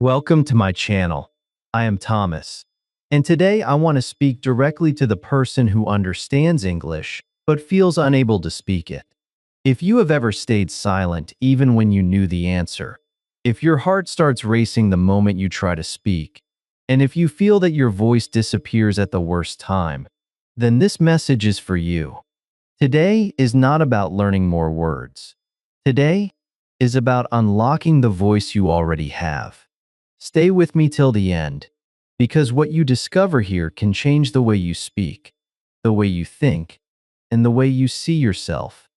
Welcome to my channel. I am Thomas, and today I want to speak directly to the person who understands English but feels unable to speak it. If you have ever stayed silent even when you knew the answer, if your heart starts racing the moment you try to speak, and if you feel that your voice disappears at the worst time, then this message is for you. Today is not about learning more words. Today is about unlocking the voice you already have. Stay with me till the end, because what you discover here can change the way you speak, the way you think, and the way you see yourself.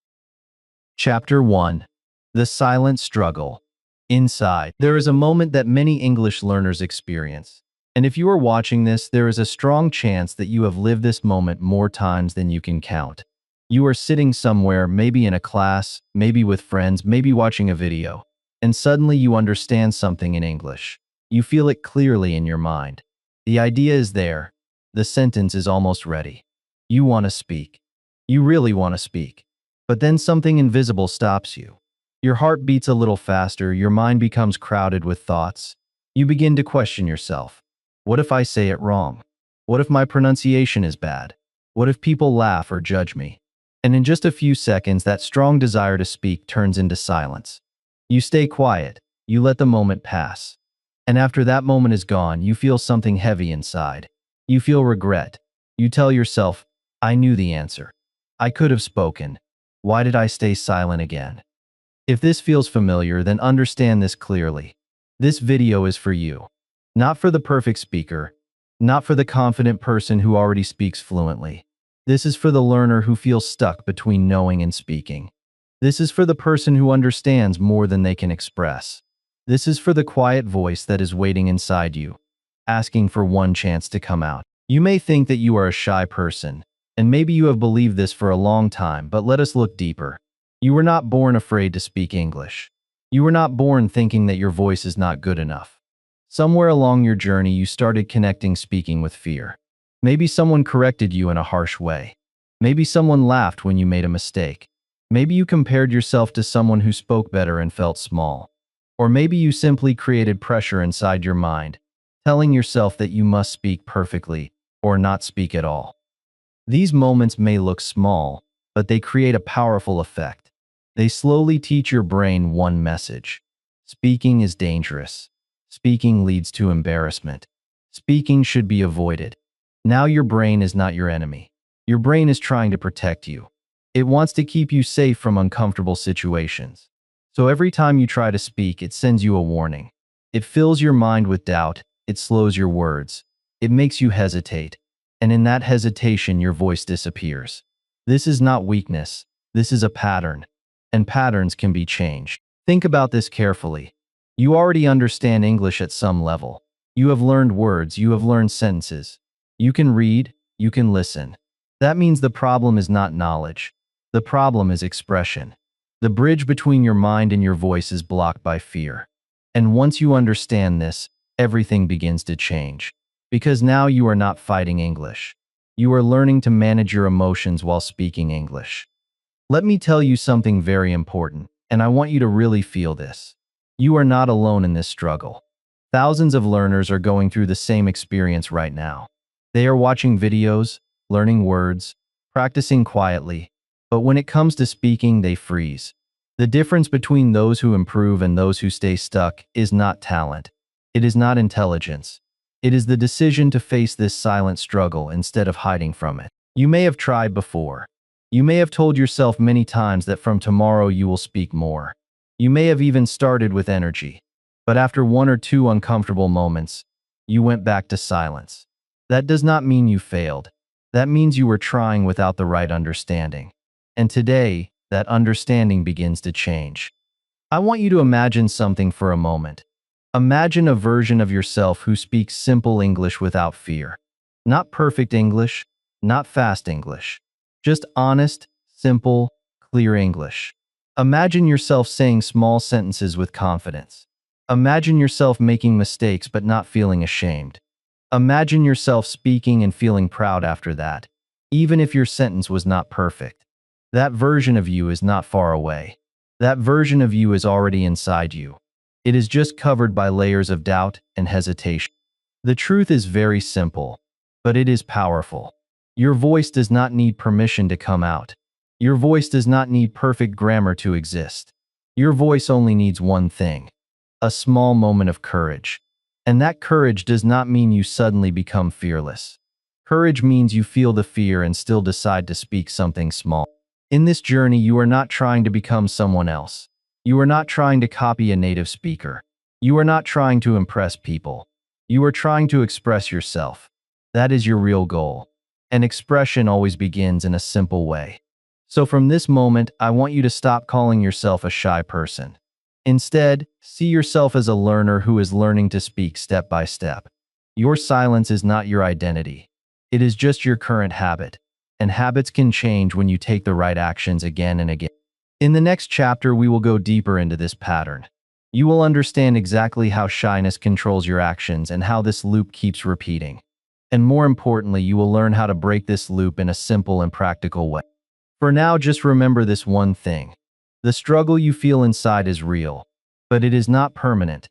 Chapter 1. The Silent Struggle. Inside, there is a moment that many English learners experience. And if you are watching this, there is a strong chance that you have lived this moment more times than you can count. You are sitting somewhere, maybe in a class, maybe with friends, maybe watching a video, and suddenly you understand something in English. You feel it clearly in your mind. The idea is there. The sentence is almost ready. You want to speak. You really want to speak. But then something invisible stops you. Your heart beats a little faster, your mind becomes crowded with thoughts. You begin to question yourself. What if I say it wrong? What if my pronunciation is bad? What if people laugh or judge me? And in just a few seconds, that strong desire to speak turns into silence. You stay quiet. You let the moment pass. And after that moment is gone, you feel something heavy inside. You feel regret. You tell yourself, I knew the answer. I could have spoken. Why did I stay silent again? If this feels familiar, then understand this clearly. This video is for you. Not for the perfect speaker. Not for the confident person who already speaks fluently. This is for the learner who feels stuck between knowing and speaking. This is for the person who understands more than they can express. This is for the quiet voice that is waiting inside you, asking for one chance to come out. You may think that you are a shy person, and maybe you have believed this for a long time, but let us look deeper. You were not born afraid to speak English. You were not born thinking that your voice is not good enough. Somewhere along your journey, you started connecting speaking with fear. Maybe someone corrected you in a harsh way. Maybe someone laughed when you made a mistake. Maybe you compared yourself to someone who spoke better and felt small. Or maybe you simply created pressure inside your mind, telling yourself that you must speak perfectly or not speak at all. These moments may look small, but they create a powerful effect. They slowly teach your brain one message. Speaking is dangerous. Speaking leads to embarrassment. Speaking should be avoided. Now your brain is not your enemy. Your brain is trying to protect you. It wants to keep you safe from uncomfortable situations. So every time you try to speak, it sends you a warning. It fills your mind with doubt. It slows your words. It makes you hesitate. And in that hesitation, your voice disappears. This is not weakness. This is a pattern. And patterns can be changed. Think about this carefully. You already understand English at some level. You have learned words. You have learned sentences. You can read. You can listen. That means the problem is not knowledge. The problem is expression. The bridge between your mind and your voice is blocked by fear. And once you understand this, everything begins to change. Because now you are not fighting English. You are learning to manage your emotions while speaking English. Let me tell you something very important, and I want you to really feel this. You are not alone in this struggle. Thousands of learners are going through the same experience right now. They are watching videos, learning words, practicing quietly, but when it comes to speaking, they freeze. The difference between those who improve and those who stay stuck is not talent. It is not intelligence. It is the decision to face this silent struggle instead of hiding from it. You may have tried before. You may have told yourself many times that from tomorrow you will speak more. You may have even started with energy. But after one or two uncomfortable moments, you went back to silence. That does not mean you failed. That means you were trying without the right understanding. And today, that understanding begins to change. I want you to imagine something for a moment. Imagine a version of yourself who speaks simple English without fear. Not perfect English, not fast English. Just honest, simple, clear English. Imagine yourself saying small sentences with confidence. Imagine yourself making mistakes but not feeling ashamed. Imagine yourself speaking and feeling proud after that, even if your sentence was not perfect. That version of you is not far away. That version of you is already inside you. It is just covered by layers of doubt and hesitation. The truth is very simple, but it is powerful. Your voice does not need permission to come out. Your voice does not need perfect grammar to exist. Your voice only needs one thing: a small moment of courage. And that courage does not mean you suddenly become fearless. Courage means you feel the fear and still decide to speak something small. In this journey, you are not trying to become someone else. You are not trying to copy a native speaker. You are not trying to impress people. You are trying to express yourself. That is your real goal. And expression always begins in a simple way. So from this moment, I want you to stop calling yourself a shy person. Instead, see yourself as a learner who is learning to speak step by step. Your silence is not your identity. It is just your current habit. And habits can change when you take the right actions again and again. In the next chapter, we will go deeper into this pattern. You will understand exactly how shyness controls your actions and how this loop keeps repeating. And more importantly, you will learn how to break this loop in a simple and practical way. For now, just remember this one thing. The struggle you feel inside is real, but it is not permanent.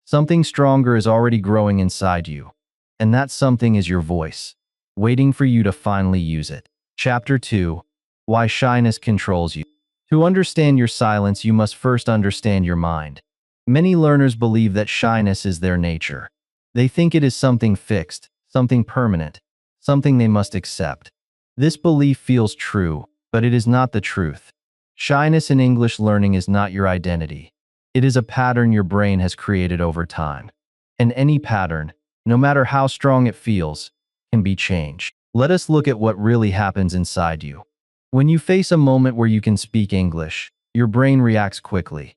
Something stronger is already growing inside you. And that something is your voice, waiting for you to finally use it. Chapter 2: Why Shyness Controls You. To understand your silence, you must first understand your mind. Many learners believe that shyness is their nature. They think it is something fixed, something permanent, something they must accept. This belief feels true, but it is not the truth. Shyness in English learning is not your identity. It is a pattern your brain has created over time. And any pattern, no matter how strong it feels, can be changed. Let us look at what really happens inside you. When you face a moment where you can speak English, your brain reacts quickly.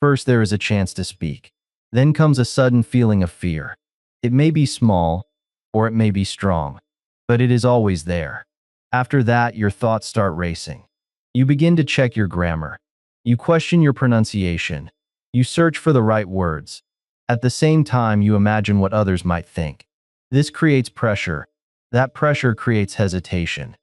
First, there is a chance to speak. Then comes a sudden feeling of fear. It may be small, or it may be strong, but it is always there. After that, your thoughts start racing. You begin to check your grammar. You question your pronunciation. You search for the right words. At the same time, you imagine what others might think. This creates pressure. That pressure creates hesitation.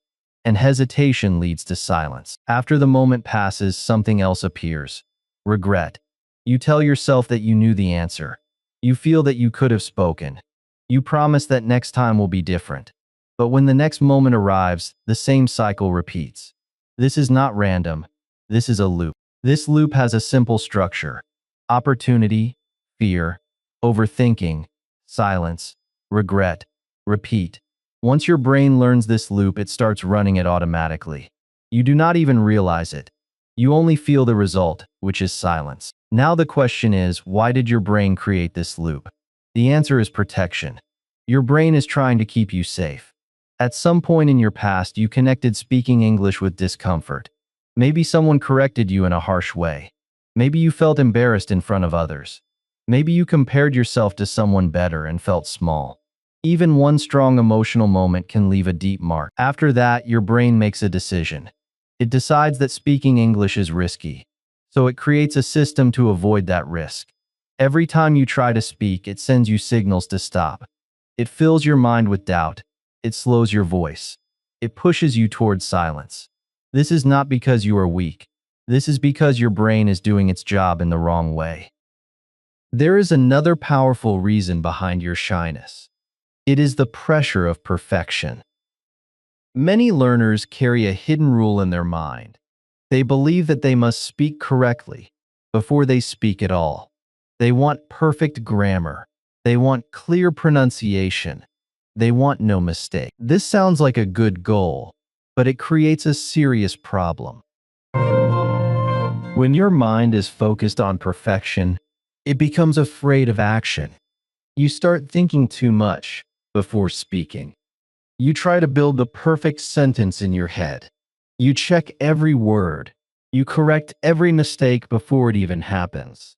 And hesitation leads to silence. After the moment passes, something else appears: regret. You tell yourself that you knew the answer. You feel that you could have spoken. You promise that next time will be different. But when the next moment arrives, the same cycle repeats. This is not random. This is a loop. This loop has a simple structure: opportunity, fear, overthinking, silence, regret, repeat. Once your brain learns this loop, it starts running it automatically. You do not even realize it. You only feel the result, which is silence. Now the question is, why did your brain create this loop? The answer is protection. Your brain is trying to keep you safe. At some point in your past, you connected speaking English with discomfort. Maybe someone corrected you in a harsh way. Maybe you felt embarrassed in front of others. Maybe you compared yourself to someone better and felt small. Even one strong emotional moment can leave a deep mark. After that, your brain makes a decision. It decides that speaking English is risky, so it creates a system to avoid that risk. Every time you try to speak, it sends you signals to stop. It fills your mind with doubt. It slows your voice. It pushes you towards silence. This is not because you are weak. This is because your brain is doing its job in the wrong way. There is another powerful reason behind your shyness. It is the pressure of perfection. Many learners carry a hidden rule in their mind. They believe that they must speak correctly before they speak at all. They want perfect grammar. They want clear pronunciation. They want no mistake. This sounds like a good goal, but it creates a serious problem. When your mind is focused on perfection, it becomes afraid of action. You start thinking too much before speaking. You try to build the perfect sentence in your head. You check every word. You correct every mistake before it even happens.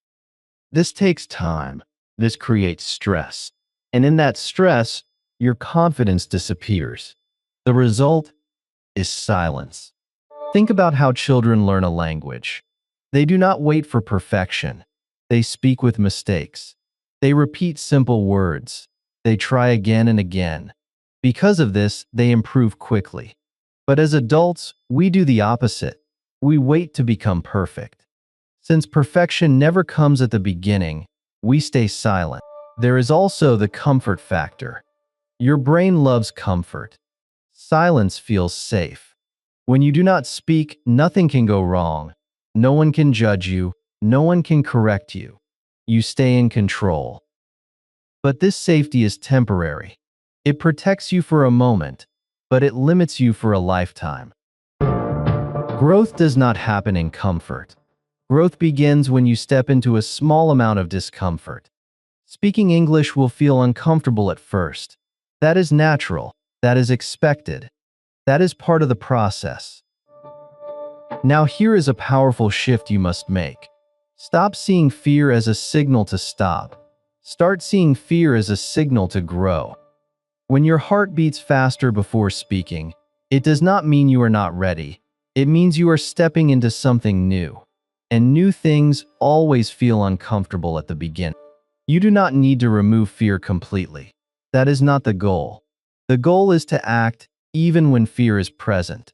This takes time. This creates stress. And in that stress, your confidence disappears. The result is silence. Think about how children learn a language. They do not wait for perfection. They speak with mistakes. They repeat simple words. They try again and again. Because of this, they improve quickly. But as adults, we do the opposite. We wait to become perfect. Since perfection never comes at the beginning, we stay silent. There is also the comfort factor. Your brain loves comfort. Silence feels safe. When you do not speak, nothing can go wrong. No one can judge you. No one can correct you. You stay in control. But this safety is temporary. It protects you for a moment, but it limits you for a lifetime. Growth does not happen in comfort. Growth begins when you step into a small amount of discomfort. Speaking English will feel uncomfortable at first. That is natural. That is expected. That is part of the process. Now here is a powerful shift you must make. Stop seeing fear as a signal to stop. Start seeing fear as a signal to grow. When your heart beats faster before speaking, it does not mean you are not ready. It means you are stepping into something new. And new things always feel uncomfortable at the beginning. You do not need to remove fear completely. That is not the goal. The goal is to act even when fear is present.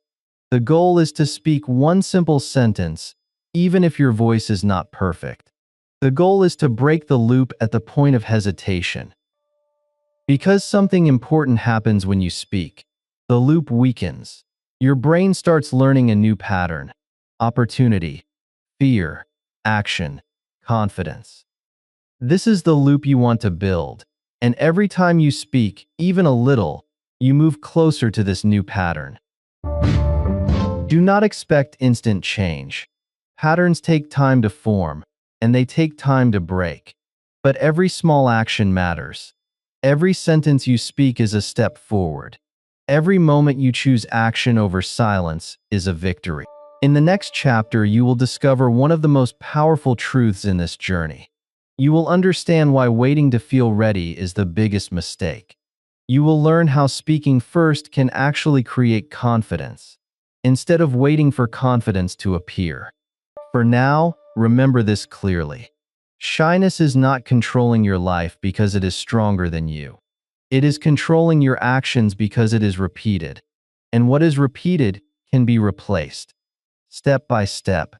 The goal is to speak one simple sentence, even if your voice is not perfect. The goal is to break the loop at the point of hesitation. Because something important happens when you speak, the loop weakens. Your brain starts learning a new pattern: opportunity, fear, action, confidence. This is the loop you want to build, and every time you speak, even a little, you move closer to this new pattern. Do not expect instant change. Patterns take time to form, and they take time to break. But every small action matters. Every sentence you speak is a step forward. Every moment you choose action over silence is a victory. In the next chapter, you will discover one of the most powerful truths in this journey. You will understand why waiting to feel ready is the biggest mistake. You will learn how speaking first can actually create confidence, instead of waiting for confidence to appear. For now, remember this clearly. Shyness is not controlling your life because it is stronger than you. It is controlling your actions because it is repeated. And what is repeated can be replaced. Step by step,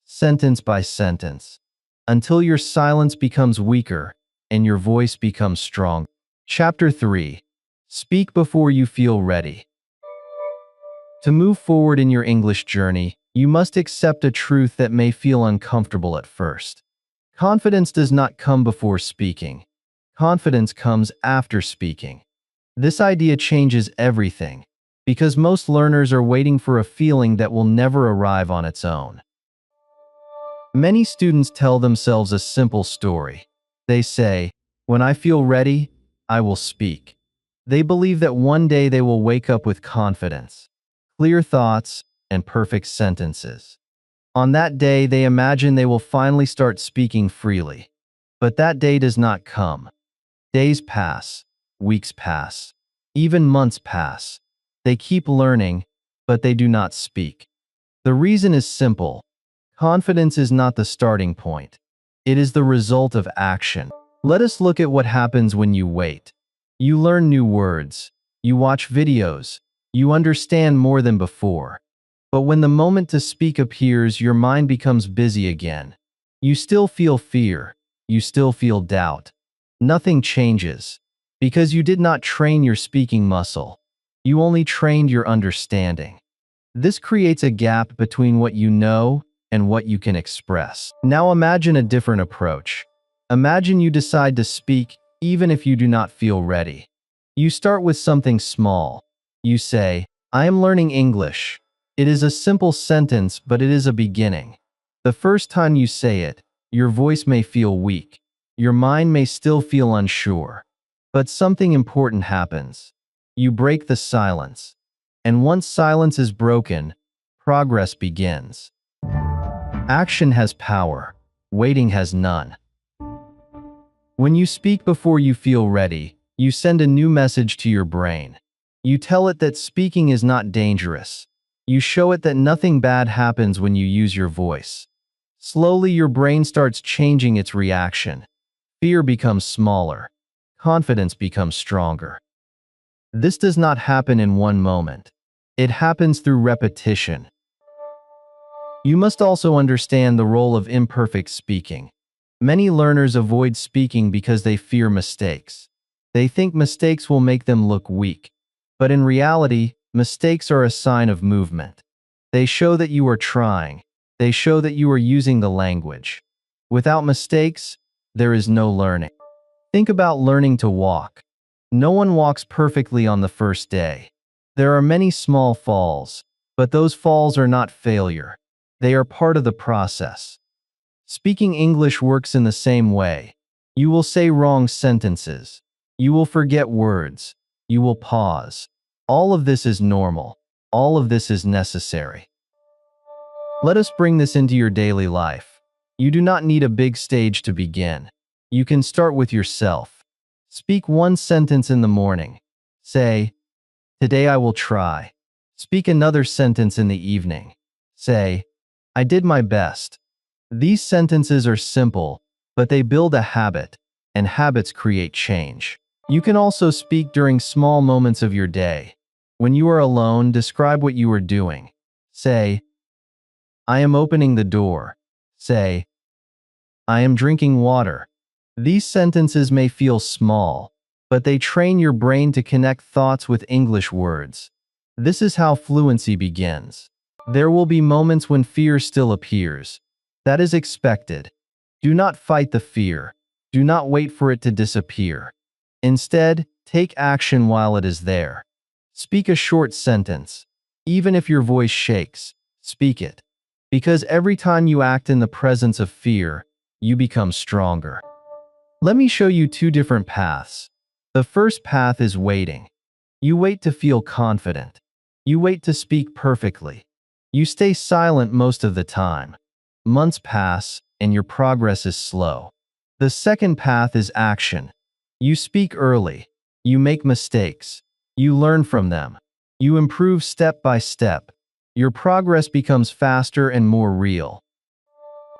sentence by sentence, until your silence becomes weaker and your voice becomes strong. Chapter 3. Speak before you feel ready. To move forward in your English journey, you must accept a truth that may feel uncomfortable at first. Confidence does not come before speaking. Confidence comes after speaking. This idea changes everything, because most learners are waiting for a feeling that will never arrive on its own. Many students tell themselves a simple story. They say, "When I feel ready, I will speak." They believe that one day they will wake up with confidence, clear thoughts, and perfect sentences. On that day, they imagine they will finally start speaking freely. But that day does not come. Days pass, weeks pass, even months pass. They keep learning, but they do not speak. The reason is simple. Confidence is not the starting point. It is the result of action. Let us look at what happens when you wait. You learn new words. You watch videos. You understand more than before. But when the moment to speak appears, your mind becomes busy again. You still feel fear. You still feel doubt. Nothing changes, because you did not train your speaking muscle. You only trained your understanding. This creates a gap between what you know and what you can express. Now imagine a different approach. Imagine you decide to speak even if you do not feel ready. You start with something small. You say, "I am learning English." It is a simple sentence, but it is a beginning. The first time you say it, your voice may feel weak. Your mind may still feel unsure. But something important happens. You break the silence. And once silence is broken, progress begins. Action has power. Waiting has none. When you speak before you feel ready, you send a new message to your brain. You tell it that speaking is not dangerous. You show it that nothing bad happens when you use your voice. Slowly, your brain starts changing its reaction. Fear becomes smaller. Confidence becomes stronger. This does not happen in one moment. It happens through repetition. You must also understand the role of imperfect speaking. Many learners avoid speaking because they fear mistakes. They think mistakes will make them look weak. But in reality, mistakes are a sign of movement. They show that you are trying. They show that you are using the language. Without mistakes, there is no learning. Think about learning to walk. No one walks perfectly on the first day. There are many small falls, but those falls are not failure. They are part of the process. Speaking English works in the same way. You will say wrong sentences. You will forget words. You will pause. All of this is normal. All of this is necessary. Let us bring this into your daily life. You do not need a big stage to begin. You can start with yourself. Speak one sentence in the morning. Say, "Today I will try." Speak another sentence in the evening. Say, "I did my best." These sentences are simple, but they build a habit, and habits create change. You can also speak during small moments of your day. When you are alone, describe what you are doing. Say, "I am opening the door." Say, "I am drinking water." These sentences may feel small, but they train your brain to connect thoughts with English words. This is how fluency begins. There will be moments when fear still appears. That is expected. Do not fight the fear. Do not wait for it to disappear. Instead, take action while it is there. Speak a short sentence. Even if your voice shakes, speak it. Because every time you act in the presence of fear, you become stronger. Let me show you two different paths. The first path is waiting. You wait to feel confident. You wait to speak perfectly. You stay silent most of the time. Months pass, and your progress is slow. The second path is action. You speak early. You make mistakes. You learn from them. You improve step by step. Your progress becomes faster and more real.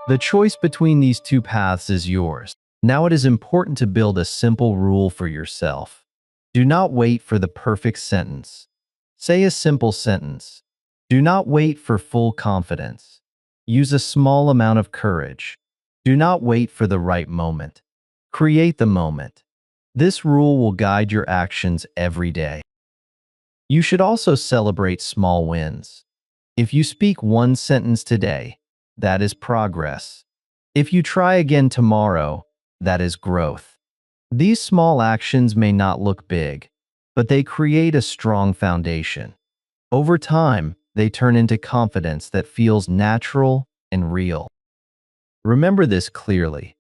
The choice between these two paths is yours. Now it is important to build a simple rule for yourself. Do not wait for the perfect sentence. Say a simple sentence. Do not wait for full confidence. Use a small amount of courage. Do not wait for the right moment. Create the moment. This rule will guide your actions every day. You should also celebrate small wins. If you speak one sentence today, that is progress. If you try again tomorrow, that is growth. These small actions may not look big, but they create a strong foundation. Over time, they turn into confidence that feels natural and real. Remember this clearly.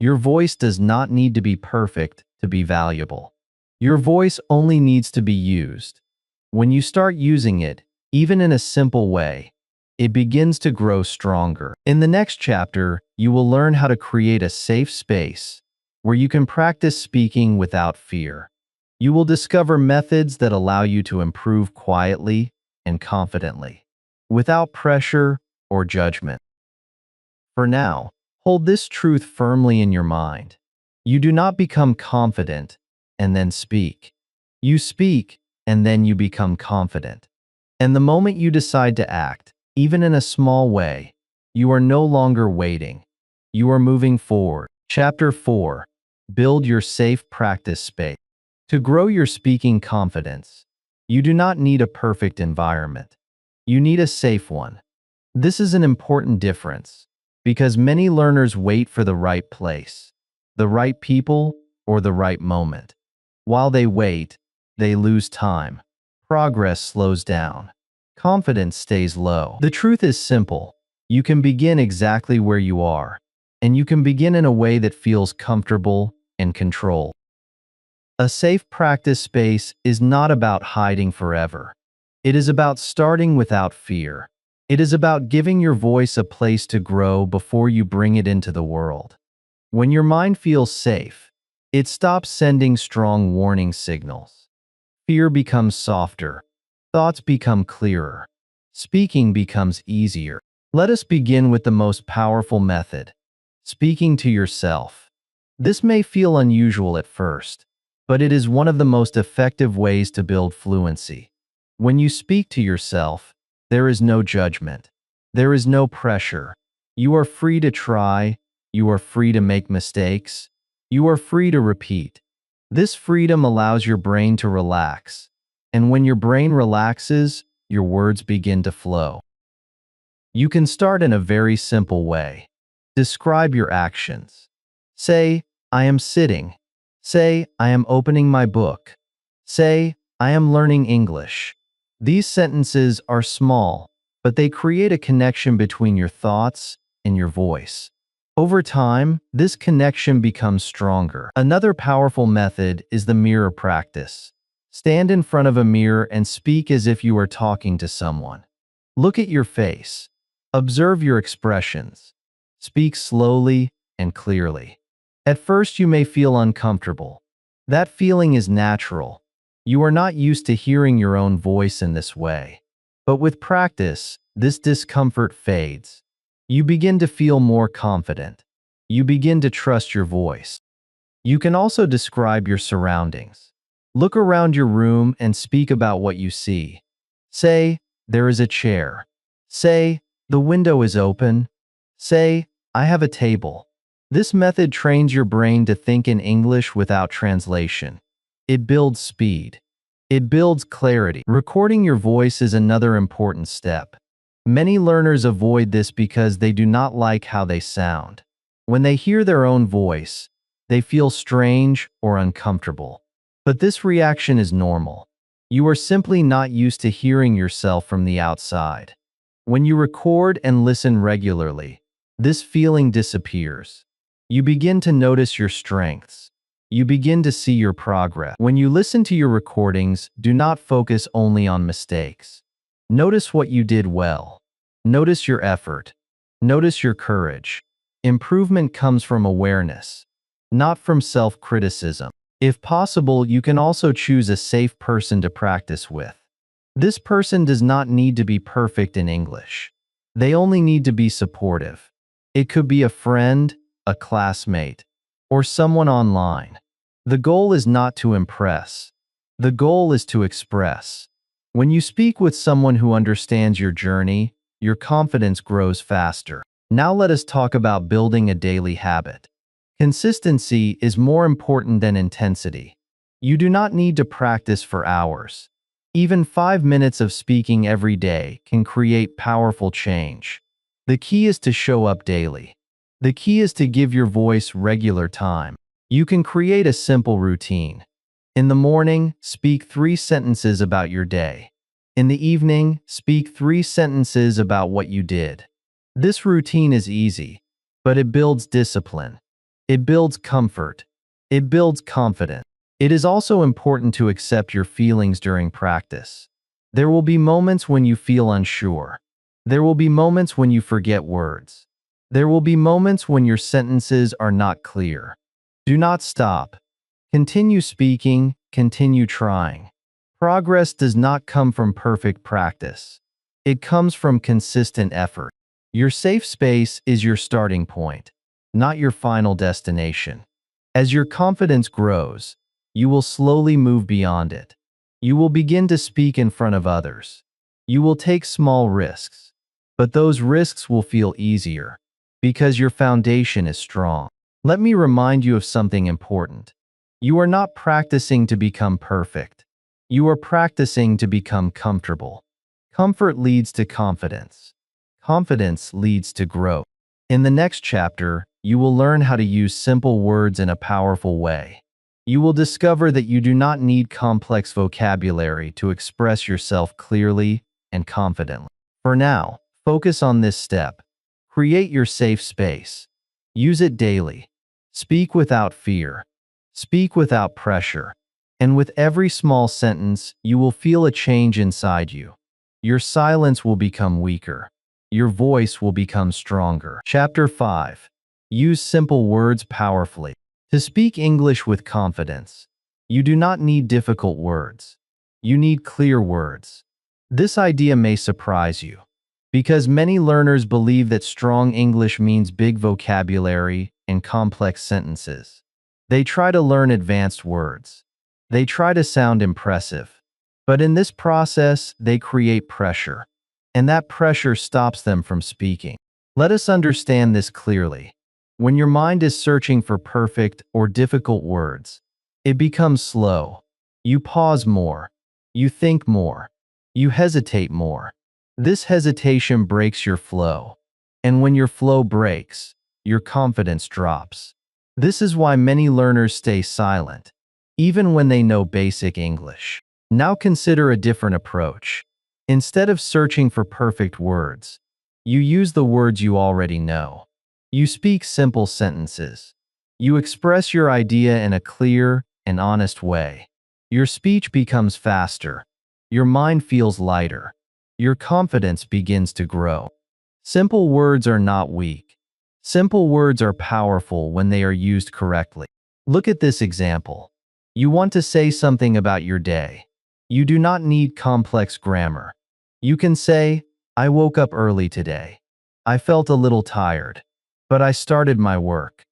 Your voice does not need to be perfect to be valuable. Your voice only needs to be used. When you start using it, even in a simple way, it begins to grow stronger. In the next chapter, you will learn how to create a safe space where you can practice speaking without fear. You will discover methods that allow you to improve quietly and confidently, without pressure or judgment. For now, hold this truth firmly in your mind. You do not become confident and then speak. You speak and then you become confident. And the moment you decide to act, even in a small way, you are no longer waiting. You are moving forward. Chapter 4. Build your safe practice space. To grow your speaking confidence, you do not need a perfect environment. You need a safe one. This is an important difference because many learners wait for the right place, the right people, or the right moment. While they wait, they lose time. Progress slows down. Confidence stays low. The truth is simple. You can begin exactly where you are, and you can begin in a way that feels comfortable and controlled. A safe practice space is not about hiding forever. It is about starting without fear. It is about giving your voice a place to grow before you bring it into the world. When your mind feels safe, it stops sending strong warning signals. Fear becomes softer. Thoughts become clearer. Speaking becomes easier. Let us begin with the most powerful method, speaking to yourself. This may feel unusual at first, but it is one of the most effective ways to build fluency. When you speak to yourself, there is no judgment. There is no pressure. You are free to try, You are free to make mistakes. You are free to repeat. This freedom allows your brain to relax. And when your brain relaxes, your words begin to flow. You can start in a very simple way. Describe your actions. Say, I am sitting. Say, I am opening my book. Say, I am learning English. These sentences are small, but they create a connection between your thoughts and your voice. Over time, this connection becomes stronger. Another powerful method is the mirror practice. Stand in front of a mirror and speak as if you are talking to someone. Look at your face. Observe your expressions. Speak slowly and clearly. At first, you may feel uncomfortable. That feeling is natural. You are not used to hearing your own voice in this way. But with practice, this discomfort fades. You begin to feel more confident. You begin to trust your voice. You can also describe your surroundings. Look around your room and speak about what you see. Say, there is a chair. Say, the window is open. Say, I have a table. This method trains your brain to think in English without translation. It builds speed. It builds clarity. Recording your voice is another important step. Many learners avoid this because they do not like how they sound. When they hear their own voice, they feel strange or uncomfortable. But this reaction is normal. You are simply not used to hearing yourself from the outside. When you record and listen regularly, this feeling disappears. You begin to notice your strengths. You begin to see your progress. When you listen to your recordings, do not focus only on mistakes. Notice what you did well. Notice your effort. Notice your courage. Improvement comes from awareness, not from self-criticism. If possible, you can also choose a safe person to practice with. This person does not need to be perfect in English. They only need to be supportive. It could be a friend, a classmate, or someone online. The goal is not to impress. The goal is to express. When you speak with someone who understands your journey, your confidence grows faster. Now let us talk about building a daily habit. Consistency is more important than intensity. You do not need to practice for hours. Even 5 minutes of speaking every day can create powerful change. The key is to show up daily. The key is to give your voice regular time. You can create a simple routine. In the morning, speak 3 sentences about your day. In the evening, speak 3 sentences about what you did. This routine is easy, but it builds discipline. It builds comfort. It builds confidence. It is also important to accept your feelings during practice. There will be moments when you feel unsure. There will be moments when you forget words. There will be moments when your sentences are not clear. Do not stop. Continue speaking, continue trying. Progress does not come from perfect practice. It comes from consistent effort. Your safe space is your starting point, not your final destination. As your confidence grows, you will slowly move beyond it. You will begin to speak in front of others. You will take small risks, but those risks will feel easier because your foundation is strong. Let me remind you of something important. You are not practicing to become perfect. You are practicing to become comfortable. Comfort leads to confidence. Confidence leads to growth. In the next chapter, you will learn how to use simple words in a powerful way. You will discover that you do not need complex vocabulary to express yourself clearly and confidently. For now, focus on this step. Create your safe space. Use it daily. Speak without fear. Speak without pressure. And with every small sentence, you will feel a change inside you. Your silence will become weaker. Your voice will become stronger. Chapter 5. Use simple words powerfully. To speak English with confidence, you do not need difficult words. You need clear words. This idea may surprise you, because many learners believe that strong English means big vocabulary and complex sentences. They try to learn advanced words. They try to sound impressive. But in this process, they create pressure, and that pressure stops them from speaking. Let us understand this clearly. When your mind is searching for perfect or difficult words, it becomes slow. You pause more. You think more. You hesitate more. This hesitation breaks your flow. And when your flow breaks, your confidence drops. This is why many learners stay silent, even when they know basic English. Now consider a different approach. Instead of searching for perfect words, you use the words you already know. You speak simple sentences. You express your idea in a clear and honest way. Your speech becomes faster. Your mind feels lighter. Your confidence begins to grow. Simple words are not weak. Simple words are powerful when they are used correctly. Look at this example. You want to say something about your day. You do not need complex grammar. You can say, I woke up early today. I felt a little tired, but I started my work.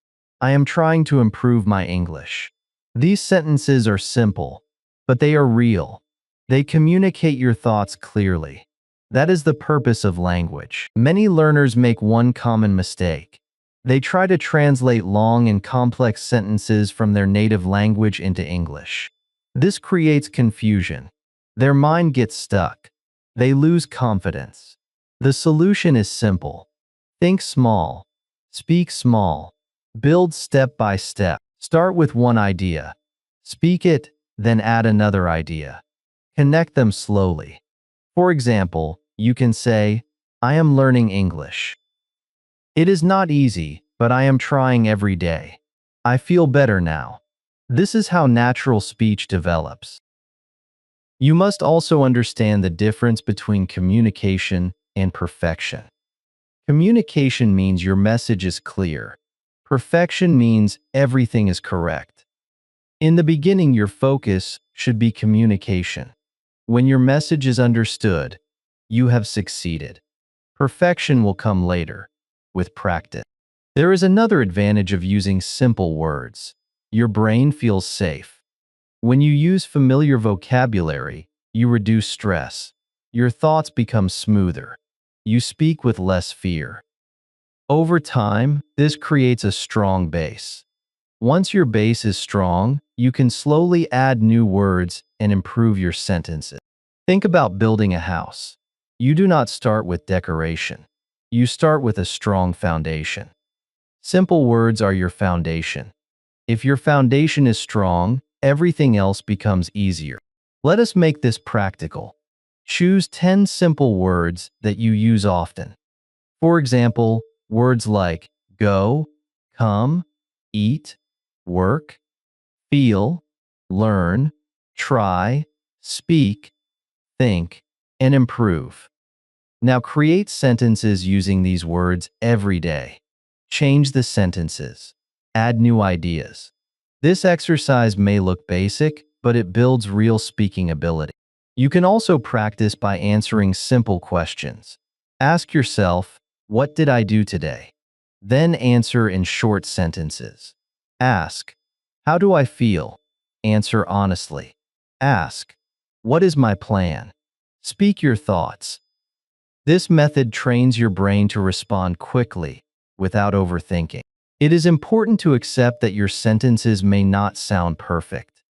I am trying to improve my English. These sentences are simple, but they are real. They communicate your thoughts clearly. That is the purpose of language. Many learners make one common mistake. They try to translate long and complex sentences from their native language into English. This creates confusion. Their mind gets stuck. They lose confidence. The solution is simple. Think small. Speak small. Build step by step. Start with one idea. Speak it, then add another idea. Connect them slowly. For example, you can say, I am learning English. It is not easy, but I am trying every day. I feel better now. This is how natural speech develops. You must also understand the difference between communication and perfection. Communication means your message is clear. Perfection means everything is correct. In the beginning, your focus should be communication. When your message is understood, you have succeeded. Perfection will come later, with practice. There is another advantage of using simple words. Your brain feels safe. When you use familiar vocabulary, you reduce stress. Your thoughts become smoother. You speak with less fear. Over time, this creates a strong base. Once your base is strong, you can slowly add new words and improve your sentences. Think about building a house. You do not start with decoration. You start with a strong foundation. Simple words are your foundation. If your foundation is strong, everything else becomes easier. Let us make this practical. Choose 10 simple words that you use often. For example, words like go, come, eat, work, feel, learn, try, speak, think, and improve. Now create sentences using these words every day. Change the sentences. Add new ideas. This exercise may look basic, but it builds real speaking ability. You can also practice by answering simple questions. Ask yourself, what did I do today? Then answer in short sentences. Ask, how do I feel? Answer honestly. Ask, what is my plan? Speak your thoughts. This method trains your brain to respond quickly, without overthinking. It is important to accept that your sentences may not sound perfect.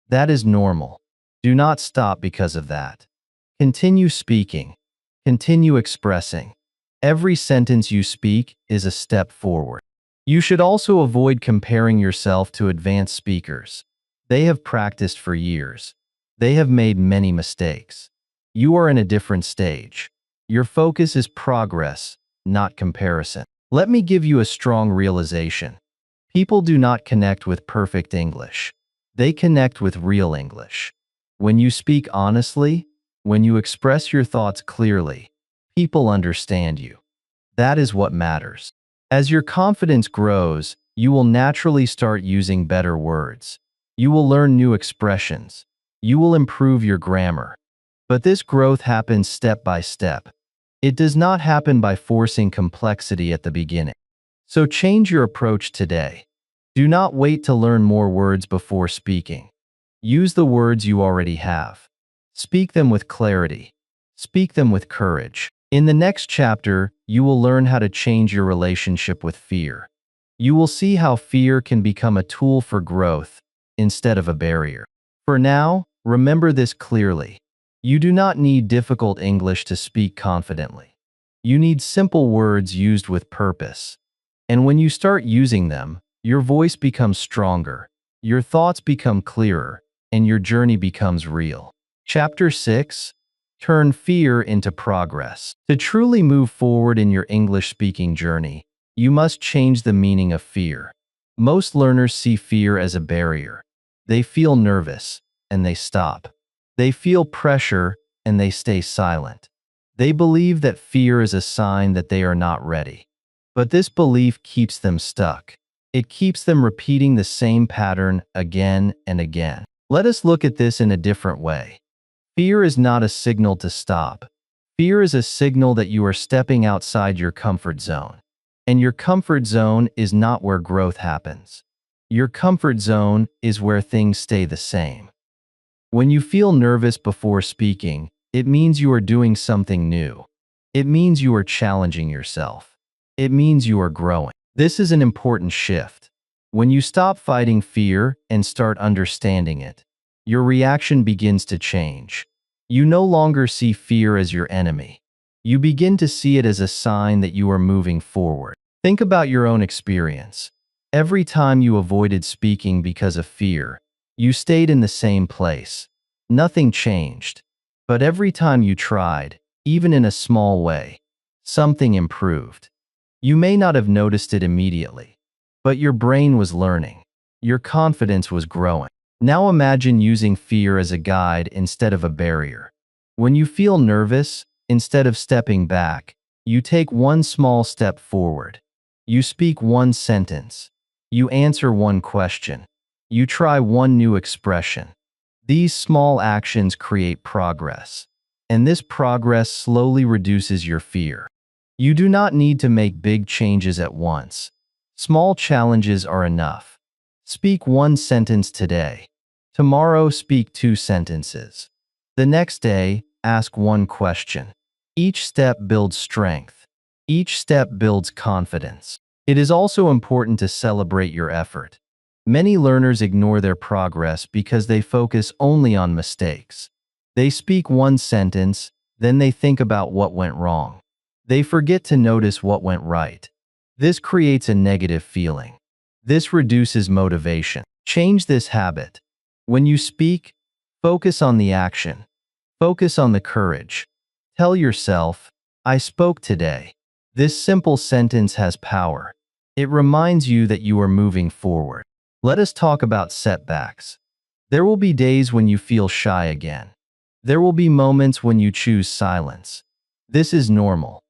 That is normal. Do not stop because of that. Continue speaking. Continue expressing. Every sentence you speak is a step forward. You should also avoid comparing yourself to advanced speakers. They have practiced for years. They have made many mistakes. You are in a different stage. Your focus is progress, not comparison. Let me give you a strong realization. People do not connect with perfect English. They connect with real English. When you speak honestly, when you express your thoughts clearly, people understand you. That is what matters. As your confidence grows, you will naturally start using better words. You will learn new expressions. You will improve your grammar. But this growth happens step by step. It does not happen by forcing complexity at the beginning. So change your approach today. Do not wait to learn more words before speaking. Use the words you already have. Speak them with clarity. Speak them with courage. In the next chapter, you will learn how to change your relationship with fear. You will see how fear can become a tool for growth instead of a barrier. For now, remember this clearly. You do not need difficult English to speak confidently. You need simple words used with purpose. And when you start using them, your voice becomes stronger, your thoughts become clearer, and your journey becomes real. Chapter 6. Turn fear into progress. To truly move forward in your English speaking journey, you must change the meaning of fear. Most learners see fear as a barrier. They feel nervous, and they stop. They feel pressure, and they stay silent. They believe that fear is a sign that they are not ready. But this belief keeps them stuck. It keeps them repeating the same pattern again and again. Let us look at this in a different way. Fear is not a signal to stop. Fear is a signal that you are stepping outside your comfort zone. And your comfort zone is not where growth happens. Your comfort zone is where things stay the same. When you feel nervous before speaking, it means you are doing something new. It means you are challenging yourself. It means you are growing. This is an important shift. When you stop fighting fear and start understanding it, your reaction begins to change. You no longer see fear as your enemy. You begin to see it as a sign that you are moving forward. Think about your own experience. Every time you avoided speaking because of fear, you stayed in the same place. Nothing changed. But every time you tried, even in a small way, something improved. You may not have noticed it immediately, but your brain was learning. Your confidence was growing. Now imagine using fear as a guide instead of a barrier. When you feel nervous, instead of stepping back, you take one small step forward. You speak one sentence. You answer one question. You try one new expression. These small actions create progress, and this progress slowly reduces your fear. You do not need to make big changes at once. Small challenges are enough. Speak one sentence today. Tomorrow, speak 2 sentences. The next day, ask one question. Each step builds strength. Each step builds confidence. It is also important to celebrate your effort. Many learners ignore their progress because they focus only on mistakes. They speak one sentence, then they think about what went wrong. They forget to notice what went right. This creates a negative feeling. This reduces motivation. Change this habit. When you speak, focus on the action. Focus on the courage. Tell yourself, I spoke today. This simple sentence has power. It reminds you that you are moving forward. Let us talk about setbacks. There will be days when you feel shy again. There will be moments when you choose silence. This is normal.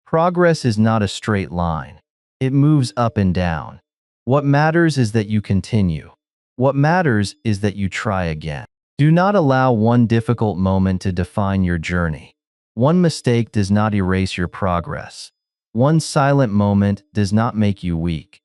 Progress is not a straight line. It moves up and down. What matters is that you continue. What matters is that you try again. Do not allow one difficult moment to define your journey. One mistake does not erase your progress. One silent moment does not make you weak.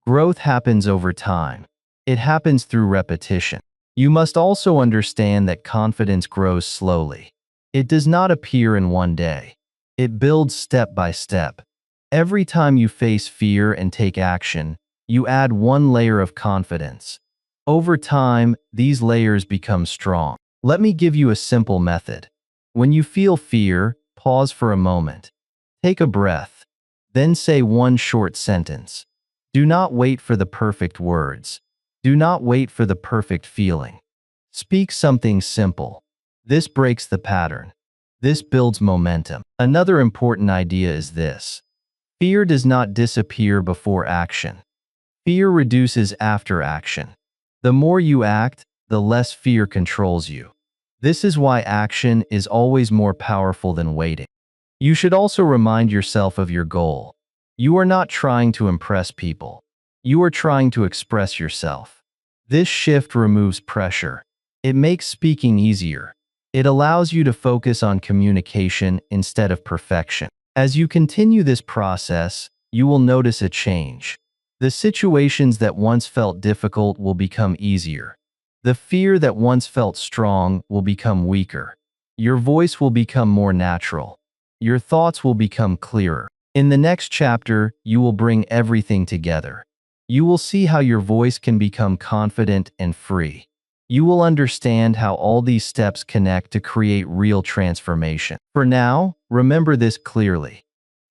Growth happens over time. It happens through repetition. You must also understand that confidence grows slowly. It does not appear in one day. It builds step by step. Every time you face fear and take action, you add one layer of confidence. Over time, these layers become strong. Let me give you a simple method. When you feel fear, pause for a moment. Take a breath. Then say one short sentence. Do not wait for the perfect words. Do not wait for the perfect feeling. Speak something simple. This breaks the pattern. This builds momentum. Another important idea is this. Fear does not disappear before action. Fear reduces after action. The more you act, the less fear controls you. This is why action is always more powerful than waiting. You should also remind yourself of your goal. You are not trying to impress people. You are trying to express yourself. This shift removes pressure. It makes speaking easier. It allows you to focus on communication instead of perfection. As you continue this process, you will notice a change. The situations that once felt difficult will become easier. The fear that once felt strong will become weaker. Your voice will become more natural. Your thoughts will become clearer. In the next chapter, you will bring everything together. You will see how your voice can become confident and free. You will understand how all these steps connect to create real transformation. For now, remember this clearly.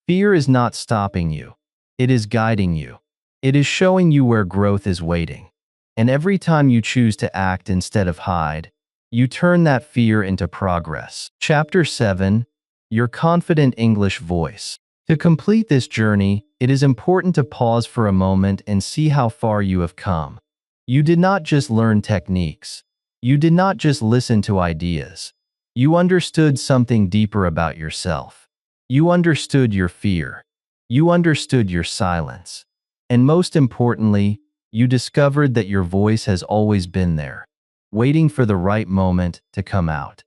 Fear is not stopping you. It is guiding you. It is showing you where growth is waiting. And every time you choose to act instead of hide, you turn that fear into progress. Chapter 7. Your Confident English Voice. To complete this journey, it is important to pause for a moment and see how far you have come. You did not just learn techniques. You did not just listen to ideas. You understood something deeper about yourself. You understood your fear. You understood your silence. And most importantly, you discovered that your voice has always been there, waiting for the right moment to come out.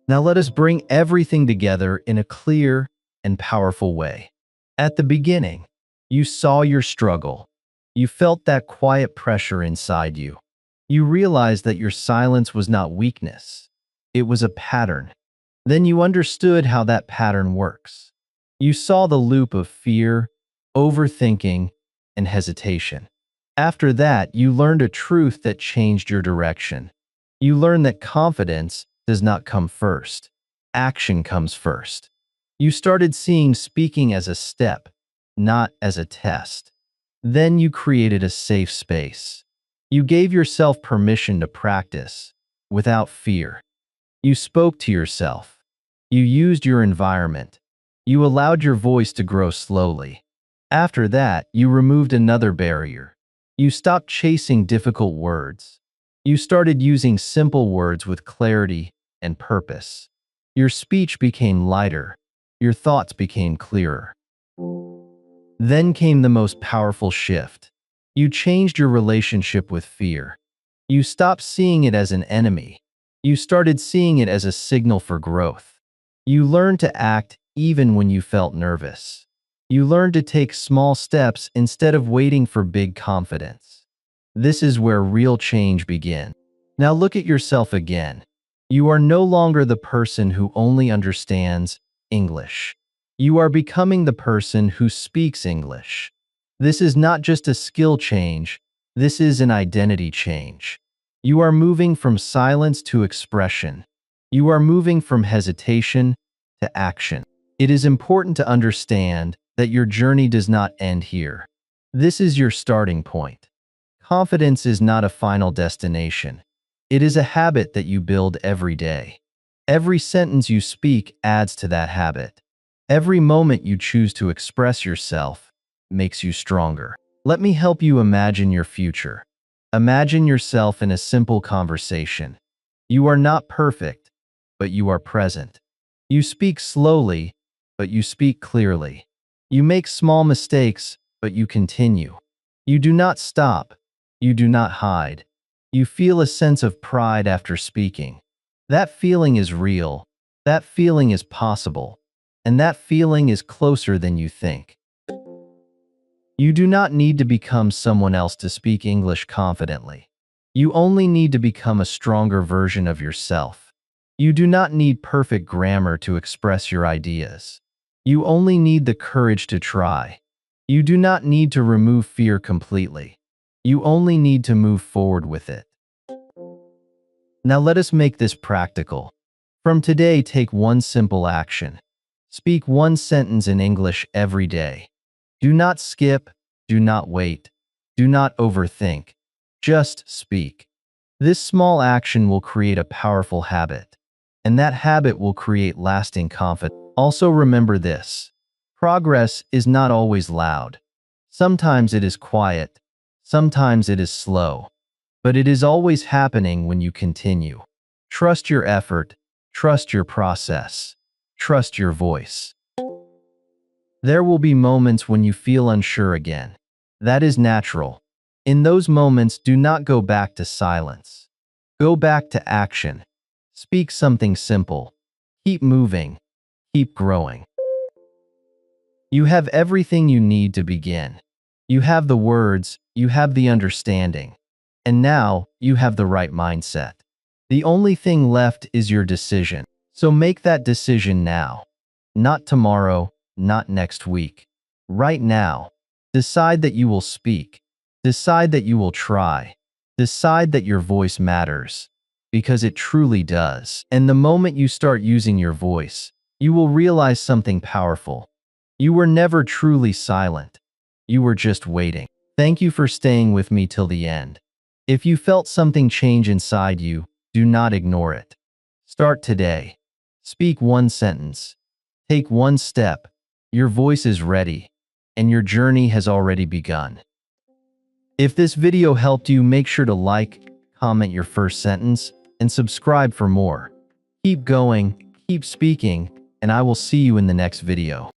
Now let us bring everything together in a clear and powerful way. At the beginning, you saw your struggle. You felt that quiet pressure inside you. You realized that your silence was not weakness. It was a pattern. Then you understood how that pattern works. You saw the loop of fear, overthinking, and hesitation. After that, you learned a truth that changed your direction. You learned that confidence does not come first. Action comes first. You started seeing speaking as a step, not as a test. Then you created a safe space. You gave yourself permission to practice without fear. You spoke to yourself. You used your environment. You allowed your voice to grow slowly. After that, you removed another barrier. You stopped chasing difficult words. You started using simple words with clarity and purpose. Your speech became lighter. Your thoughts became clearer. Then came the most powerful shift. You changed your relationship with fear. You stopped seeing it as an enemy. You started seeing it as a signal for growth. You learned to act even when you felt nervous. You learned to take small steps instead of waiting for big confidence. This is where real change begins. Now look at yourself again. You are no longer the person who only understands English. You are becoming the person who speaks English. This is not just a skill change, this is an identity change. You are moving from silence to expression. You are moving from hesitation to action. It is important to understand that your journey does not end here. This is your starting point. Confidence is not a final destination. It is a habit that you build every day. Every sentence you speak adds to that habit. Every moment you choose to express yourself makes you stronger. Let me help you imagine your future. Imagine yourself in a simple conversation. You are not perfect, but you are present. You speak slowly, but you speak clearly. You make small mistakes, but you continue. You do not stop. You do not hide. You feel a sense of pride after speaking. That feeling is real. That feeling is possible. And that feeling is closer than you think. You do not need to become someone else to speak English confidently. You only need to become a stronger version of yourself. You do not need perfect grammar to express your ideas. You only need the courage to try. You do not need to remove fear completely. You only need to move forward with it. Now let us make this practical. From today, take one simple action. Speak one sentence in English every day. Do not skip, do not wait, do not overthink. Just speak. This small action will create a powerful habit, and that habit will create lasting confidence. Also remember this: progress is not always loud. Sometimes it is quiet, sometimes it is slow, but it is always happening when you continue. Trust your effort, trust your process, trust your voice. There will be moments when you feel unsure again. That is natural. In those moments, do not go back to silence. Go back to action. Speak something simple. Keep moving. Keep growing. You have everything you need to begin. You have the words, you have the understanding, and now you have the right mindset. The only thing left is your decision. So make that decision now. Not tomorrow, not next week. Right now. Decide that you will speak. Decide that you will try. Decide that your voice matters. Because it truly does. And the moment you start using your voice, you will realize something powerful. You were never truly silent. You were just waiting. Thank you for staying with me till the end. If you felt something change inside you, do not ignore it. Start today. Speak one sentence. Take one step. Your voice is ready, and your journey has already begun. If this video helped you, make sure to like, comment your first sentence, and subscribe for more. Keep going, keep speaking, and I will see you in the next video.